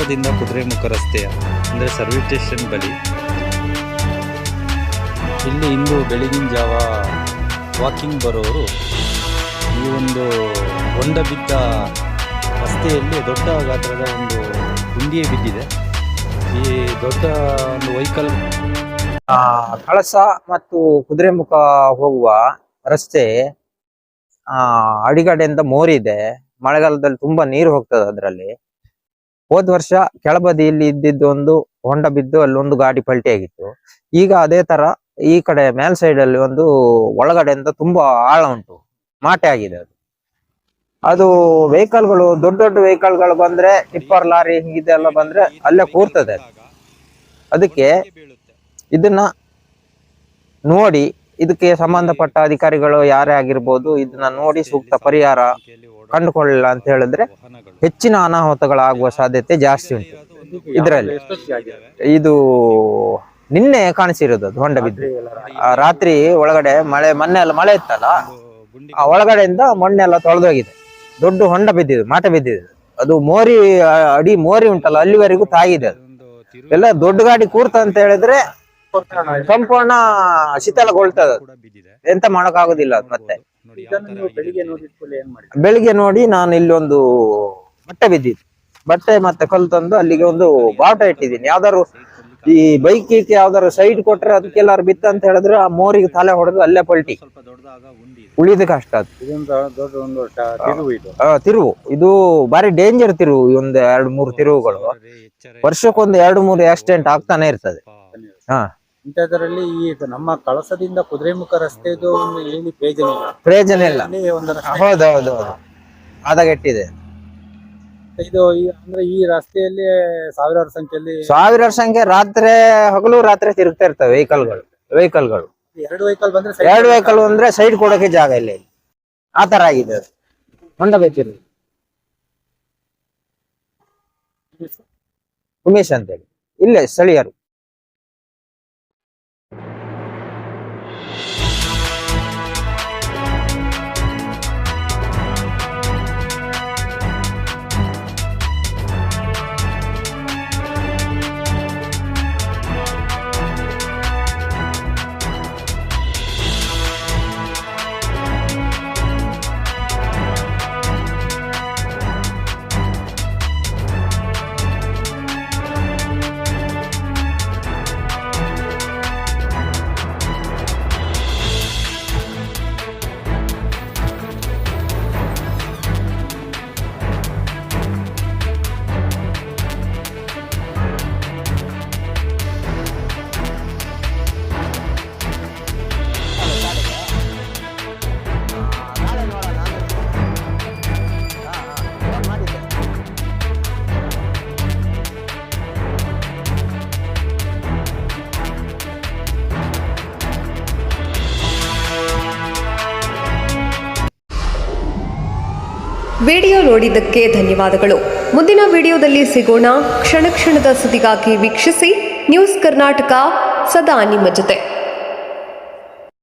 ಕಳಸದಿಂದ ಕುದುರೆಮುಖ ರಸ್ತೆಯ ಅಂದರೆ service station ಬಳಿ ಇಲ್ಲಿ ಇಂದು ಬೆಳಗಿನ ಜಾವ ವಾಕಿಂಗ್ ಬರೋರು ಈ ಒಂದು ಹೊಂಡ ಬಿದ್ದ ರಸ್ತೆಯಲ್ಲಿ ದೊಡ್ಡ ಗಾತ್ರದ ಒಂದು ಗುಂಡಿಯೇ ಬಿದ್ದಿದೆ. ಈ ದೊಡ್ಡ ಒಂದು ವೆಹಿಕಲ್ ಕಳಸ ಮತ್ತು ಕುದುರೆಮುಖ ಹೋಗುವ ರಸ್ತೆ ಅಡಿಗಡೆಯಿಂದ ಮೋರಿದೆ. ಮಳೆಗಾಲದಲ್ಲಿ ತುಂಬಾ ನೀರು ಹೋಗ್ತದೆ ಅದರಲ್ಲಿ. ಹೋದ ವರ್ಷ ಕೆಳಬದಿಯಲ್ಲಿ ಇದ್ದಿದ್ದು ಒಂದು ಹೊಂಡ ಬಿದ್ದು ಅಲ್ಲಿ ಒಂದು ಗಾಡಿ ಪಲ್ಟಿ ಆಗಿತ್ತು. ಈಗ ಅದೇ ತರ ಈ ಕಡೆ ಮೇಲ್ ಸೈಡ್ ಅಲ್ಲಿ ಒಂದು ಒಳಗಡೆಯಿಂದ ತುಂಬಾ ಆಳ ಉಂಟು, ಮಾಟೆ ಆಗಿದೆ. ಅದು ವೆಹಿಕಲ್ಗಳು ದೊಡ್ಡ ದೊಡ್ಡ ವೆಹಿಕಲ್ಗಳು ಬಂದ್ರೆ ಟಿಪ್ಪರ್ ಲಾರಿ ಹಿಂಗಿದೆಲ್ಲ ಬಂದ್ರೆ ಅಲ್ಲೇ ಕೂರ್ತದೆ. ಅದಕ್ಕೆ ಇದನ್ನ ನೋಡಿ ಇದಕ್ಕೆ ಸಂಬಂಧಪಟ್ಟ ಅಧಿಕಾರಿಗಳು ಯಾರೇ ಆಗಿರ್ಬೋದು ಇದನ್ನ ನೋಡಿ ಸೂಕ್ತ ಪರಿಹಾರ ಕಂಡುಕೊಳ್ಳಿಲ್ಲ ಅಂತ ಹೇಳಿದ್ರೆ ಹೆಚ್ಚಿನ ಅನಾಹುತಗಳಾಗುವ ಸಾಧ್ಯತೆ ಜಾಸ್ತಿ ಉಂಟು. ಇದರಲ್ಲಿ ಇದು ನಿನ್ನೆ ಕಾಣಿಸಿರೋದು ಅದು ಹೊಂಡ ಬಿದ್ದು. ರಾತ್ರಿ ಒಳಗಡೆ ಮೊನ್ನೆ ಎಲ್ಲ ಮಳೆ ಇತ್ತಲ್ಲ, ಆ ಒಳಗಡೆಯಿಂದ ಮಣ್ಣೆಲ್ಲ ತೊಳೆದೋಗಿದೆ. ದೊಡ್ಡ ಹೊಂಡ ಬಿದ್ದಿದೆ, ಮಾಟ ಬಿದ್ದಿದೆ. ಅದು ಮೋರಿ ಅಡಿ ಮೋರಿ ಉಂಟಲ್ಲ ಅಲ್ಲಿವರೆಗೂ ತಾಗಿದೆ. ಅದು ಎಲ್ಲ ದೊಡ್ಡ ಗಾಡಿ ಕೂರ್ತ ಅಂತ ಹೇಳಿದ್ರೆ ಸಂಪೂರ್ಣ ಶಿಥಲಗೊಳ್ತದ, ಎಂತ ಮಾಡಕ್ ಆಗುದಿಲ್ಲ. ಮತ್ತೆ ಬೆಳಿಗ್ಗೆ ನೋಡಿ ನಾನು ಇಲ್ಲಿ ಒಂದು ಬಟ್ಟೆ ಬಿದ್ದಿದ್ದು, ಬಟ್ಟೆ ಮತ್ತೆ ಕಲ್ಲು ತಂದು ಅಲ್ಲಿಗೆ ಒಂದು ಬಾವುಟ ಇಟ್ಟಿದ್ದೀನಿ. ಯಾವ್ದಾರು ಈ ಬೈಕ್ ಯಾವ್ದಾರು ಸೈಡ್ ಕೊಟ್ರೆ ಅದಕ್ಕೆಲ್ಲಾರು ಬಿತ್ತ ಅಂತ ಹೇಳಿದ್ರೆ ಆ ಮೋರಿಗೆ ತಲೆ ಹೊಡೆದು ಅಲ್ಲೇ ಪಲ್ಟಿ ಉಳಿದ ಕಷ್ಟ. ತಿರುವು ಇದು ಬಾರಿ ಡೇಂಜರ್ ತಿರುವು. ಒಂದು 2-3 ತಿರುವುಗಳು ವರ್ಷಕ್ಕೊಂದು 2-3 ಆಕ್ಸಿಡೆಂಟ್ ಆಗ್ತಾನೆ ಇರ್ತದೆ. ಇಂಥದ್ರಲ್ಲಿ ಈ ನಮ್ಮ ಕಳಸದಿಂದ ಕುದುರೆಮುಖ ರಸ್ತೆದು ಏನು ಪ್ರಯೋಜನ ಇಲ್ಲ. ಹೌದೌದು, ಹದಗೆಟ್ಟಿದೆ. ಇದು ಅಂದ್ರೆ ಈ ರಸ್ತೆಯಲ್ಲಿ ಸಾವಿರಾರು ಸಂಖ್ಯೆ ರಾತ್ರಿ ಹಗಲು ರಾತ್ರಿ ತಿರುಗ್ತಾ ಇರ್ತವೆ ವೆಹಿಕಲ್ಗಳು. ಎರಡು ವೆಹಿಕಲ್ ಬಂದ್ರೆ ಸೈಡ್ ಕೊಡೋಕೆ ಜಾಗ ಇಲ್ಲ. ಆ ತರ ಆಗಿದೆ. ಹೊಂಡ ಬೇಕಿರು ಉಮೇಶ್ ಅಂತೇಳಿ ಇಲ್ಲೇ ಸ್ಥಳೀಯರು. ವಿಡಿಯೋ ನೋಡಿದ್ದಕ್ಕೆ ಧನ್ಯವಾದಗಳು. ಮುಂದಿನ ವಿಡಿಯೋದಲ್ಲಿ ಸಿಗೋಣ. ಕ್ಷಣ ಕ್ಷಣದ ಸುದ್ದಿಗಾಗಿ ವೀಕ್ಷಿಸಿ ನ್ಯೂಸ್ ಕರ್ನಾಟಕ, ಸದಾ ನಿಮ್ಮ ಜೊತೆ.